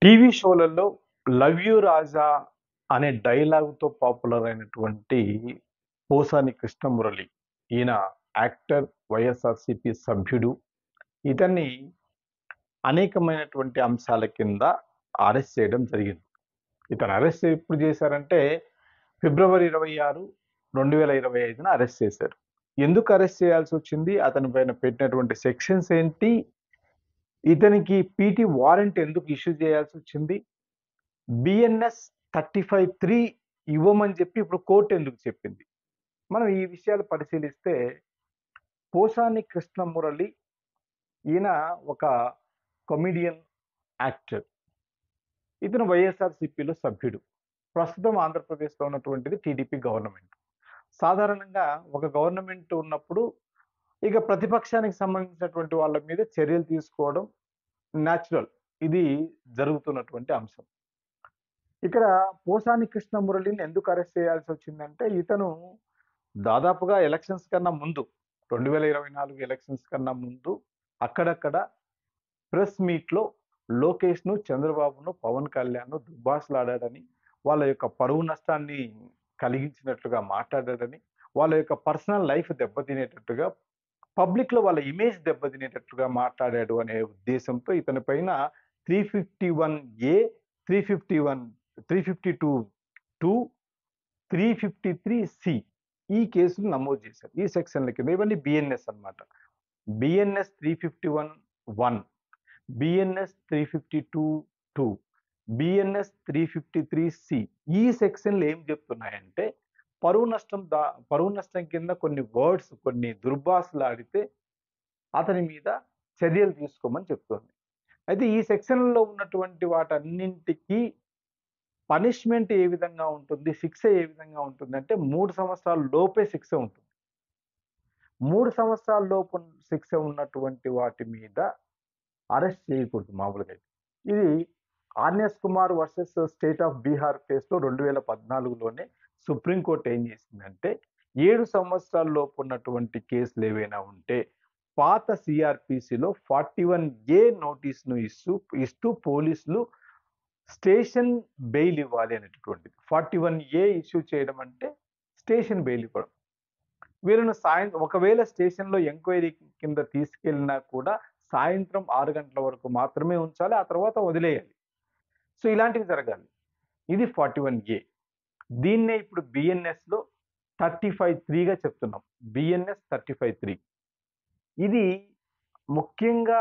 TV షోలలో 'love you రాజా' అనే డైలాగ్‌తో popular అయినటువంటి పోసాని కృష్ణమురళి. ఈయన యాక్టర్, వైఎస్ఆర్‌సీపీ సభ్యుడు. ఇతన్ని అనేకమైనటువంటి అంశాల కింద అరెస్ట్ చేయడం జరిగింది. ఇతను అరెస్ట్ ఎప్పుడు చేశారంటే ఫిబ్రవరి 26, 2025న అరెస్ట్ చేశారు. ఎందుకు అరెస్ట్ చేయాల్సొచ్చింది? అతని పైన పెట్టినటువంటి సెక్షన్స్ ఏంటి? ఇతనికి పీటీ వారెంట్ ఎందుకు ఇష్యూ చేయాల్సొచ్చింది? బిఎన్ఎస్ 35(3) ఇవ్వమని చెప్పి ఇప్పుడు కోర్టు ఎందుకు చెప్పింది? మనం ఈ విషయాలు పరిశీలిస్తే పోసాని కృష్ణమురళి ఈయన ఒక కమెడియన్, యాక్టర్. ఇతను వైఎస్ఆర్‌సీపీలో సభ్యుడు. ప్రస్తుతం ఆంధ్రప్రదేశ్‌లో ఉన్నటువంటిది టీడీపీ గవర్నమెంట్. సాధారణంగా ఒక గవర్నమెంట్ ఉన్నప్పుడు ఇక ప్రతిపక్షానికి సంబంధించినటువంటి వాళ్ళ మీద చర్యలు తీసుకోవడం న్యాచురల్. ఇది జరుగుతున్నటువంటి అంశం. ఇక్కడ పోసాని కృష్ణమురళిని ఎందుకు అరెస్ట్ చేయాల్సి వచ్చిందంటే ఇతను దాదాపుగా ఎలక్షన్స్ కన్నా ముందు 2024 ఎలక్షన్స్ కన్నా ముందు అక్కడక్కడ ప్రెస్ మీట్‌లో లోకేష్‌ను, చంద్రబాబును, పవన్ కళ్యాణ్‌ను దుర్భాషలాడాడని, వాళ్ళ యొక్క పరువు నష్టాన్ని కలిగించినట్లుగా మాట్లాడాడని, వాళ్ళ యొక్క పర్సనల్ లైఫ్ దెబ్బతినేటట్టుగా, పబ్లిక్‌లో వాళ్ళ ఇమేజ్ దెబ్బతినేటట్టుగా మాట్లాడాడు అనే ఉద్దేశంతో ఇతని పైన 351(a), 352(2), 353(c) ఈ కేసులు నమోదు చేశారు. ఈ సెక్షన్ల కింద ఇవన్నీ బిఎన్ఎస్ అన్నమాట. బిఎన్ఎస్ 351(1), బిఎన్ఎస్ 352(2), బిఎన్ఎస్ 353(c) ఈ సెక్షన్లు ఏం చెప్తున్నాయంటే పరువు నష్టం కింద కొన్ని వర్డ్స్, కొన్ని దుర్భాషలాడితే అతని మీద చర్యలు తీసుకోమని చెప్తుంది. అయితే ఈ సెక్షన్‌లో ఉన్నటువంటి వాటన్నింటికి పనిష్మెంట్ ఏ విధంగా ఉంటుంది? శిక్ష ఏ విధంగా ఉంటుందంటే 3 సంవత్సరాల లోపే శిక్ష ఉంటుంది. 3 సంవత్సరాల లోపు శిక్ష ఉన్నటువంటి వాటి మీద అరెస్ట్ చేయకూడదు మామూలుగా అయితే. ఇది RS Kumar versus state of Bihar కేసులో 2014లోనే సుప్రీంకోర్టు ఏం చేసిందంటే 7 సంవత్సరాల లోపు ఉన్నటువంటి కేసులు ఏవైనా ఉంటే పాత సిఆర్పిసిలో 41(a) నోటీస్‌ను ఇస్తూ పోలీసులు స్టేషన్ బెయిల్ ఇవ్వాలి అనేటటువంటిది. 41(a) ఇష్యూ చేయడం అంటే స్టేషన్ బెయిల్ ఇవ్వడం. వీళ్ళను ఒకవేళ స్టేషన్‌లో ఎంక్వైరీ కింద తీసుకెళ్ళినా కూడా సాయంత్రం 6 గంటల వరకు మాత్రమే ఉంచాలి. ఆ తర్వాత వదిలేయాలి. సో, ఇలాంటివి జరగాలి. ఇది 41(a). దీన్నే ఇప్పుడు బిఎన్ఎస్‌లో 35(3)గా చెప్తున్నాం. బిఎన్ఎస్ 35(3). ఇది ముఖ్యంగా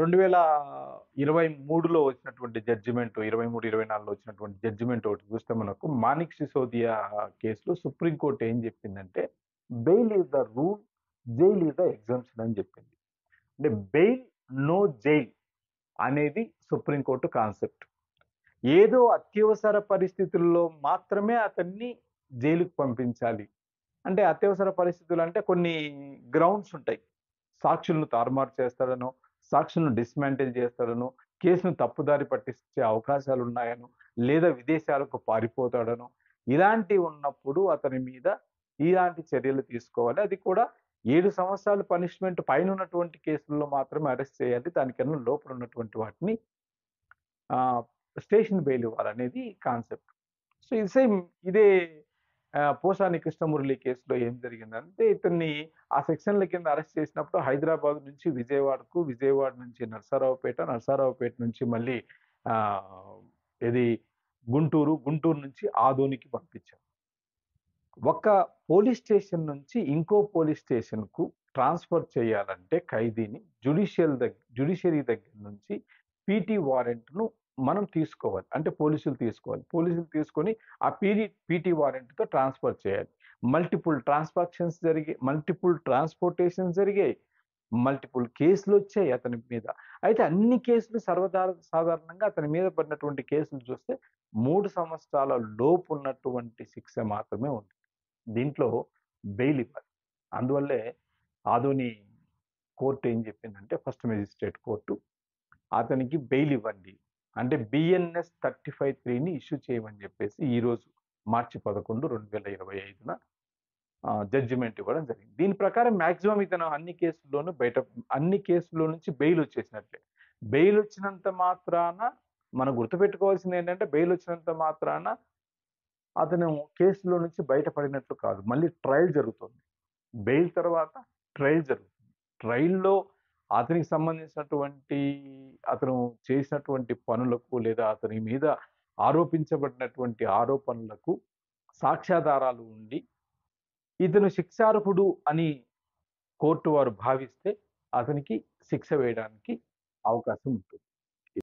2023లో వచ్చినటువంటి జడ్జిమెంట్, 23, 24లో వచ్చినటువంటి జడ్జిమెంట్ ఒకటి చూస్తే మనకు మాణిక్ సిసోదియా కేసులో సుప్రీంకోర్టు ఏం చెప్పిందంటే bail is the rule, jail is the exemption అని చెప్పింది. అంటే బెయిల్, నో జైల్ అనేది సుప్రీంకోర్టు కాన్సెప్ట్. ఏదో అత్యవసర పరిస్థితుల్లో మాత్రమే అతన్ని జైలుకు పంపించాలి. అంటే అత్యవసర పరిస్థితులు అంటే కొన్ని గ్రౌండ్స్ ఉంటాయి. సాక్షులను తారుమారు చేస్తాడనో, సాక్షులను డిస్మాంటిల్ చేస్తాడనో, కేసును తప్పుదారి పట్టించే అవకాశాలు ఉన్నాయనో, లేదా విదేశాలకు పారిపోతాడనో, ఇలాంటివి ఉన్నప్పుడు అతని మీద ఇలాంటి చర్యలు తీసుకోవాలి. అది కూడా 7 సంవత్సరాలు పనిష్మెంట్ పైన ఉన్నటువంటి కేసుల్లో మాత్రమే అరెస్ట్ చేయాలి. దానికన్నా లోపల ఉన్నటువంటి వాటిని స్టేషన్ బెయిల్ ఇవ్వాలనేది కాన్సెప్ట్. సో, ఇది సేమ్ ఇదే పోసాని కృష్ణమురళి కేసులో ఏం జరిగిందంటే ఇతన్ని ఆ సెక్షన్ల కింద అరెస్ట్ చేసినప్పుడు హైదరాబాద్ నుంచి విజయవాడకు, విజయవాడ నుంచి నరసరావుపేట, నరసరావుపేట నుంచి మళ్ళీ ఇది గుంటూరు, గుంటూరు నుంచి ఆదోనికి పంపించారు. ఒక పోలీస్ స్టేషన్ నుంచి ఇంకో పోలీస్ స్టేషన్‌కు ట్రాన్స్‌ఫర్ చేయాలంటే ఖైదీని జ్యుడిషియరీ దగ్గర నుంచి పీటీ వారెంట్‌ను మనం తీసుకోవాలి. అంటే పోలీసులు తీసుకోవాలి. పోలీసులు తీసుకొని ఆ పీటీ వారెంట్‌తో ట్రాన్స్‌ఫర్ చేయాలి. మల్టిపుల్ ట్రాన్స్‌పోర్టేషన్స్ జరిగాయి. మల్టిపుల్ కేసులొచ్చాయి అతని మీద. అయితే అన్ని కేసులు సాధారణంగా అతని మీద పడినటువంటి కేసులు చూస్తే 3 సంవత్సరాల లోపు ఉన్నటువంటి శిక్ష మాత్రమే ఉంది. దీంట్లో బెయిల్ ఇవ్వాలి. అందువల్లే ఆదోని కోర్ట్ ఏం చెప్పిందంటే ఫస్ట్ మెజిస్ట్రేట్ కోర్టు అతనికి బెయిల్ ఇవ్వండి. అంటే బిఎన్ఎస్ 35(3)ని ఇష్యూ చేయమని చెప్పేసి ఈరోజు మార్చి 11, 2025న జడ్జిమెంట్ ఇవ్వడం జరిగింది. దీని ప్రకారం మాక్సిమం ఇతను అన్ని కేసుల్లో నుంచి బెయిల్ వచ్చేసినట్లే. బెయిల్ వచ్చినంత మాత్రాన మనం గుర్తుపెట్టుకోవాల్సింది ఏంటంటే, బెయిల్ వచ్చినంత మాత్రాన అతను కేసులో నుంచి బయటపడినట్లు కాదు. మళ్ళీ ట్రయల్ జరుగుతుంది. బెయిల్ తర్వాత ట్రయల్ జరుగుతుంది. ట్రయల్‌లో అతనికి సంబంధించినటువంటి అతను చేసినటువంటి పనులకు లేదా అతని మీద ఆరోపించబడినటువంటి ఆరోపణలకు సాక్ష్యాధారాలు ఉండి, ఇతను శిక్షార్హుడు అని కోర్టు వారు భావిస్తే అతనికి శిక్ష వేయడానికి అవకాశం ఉంటుంది.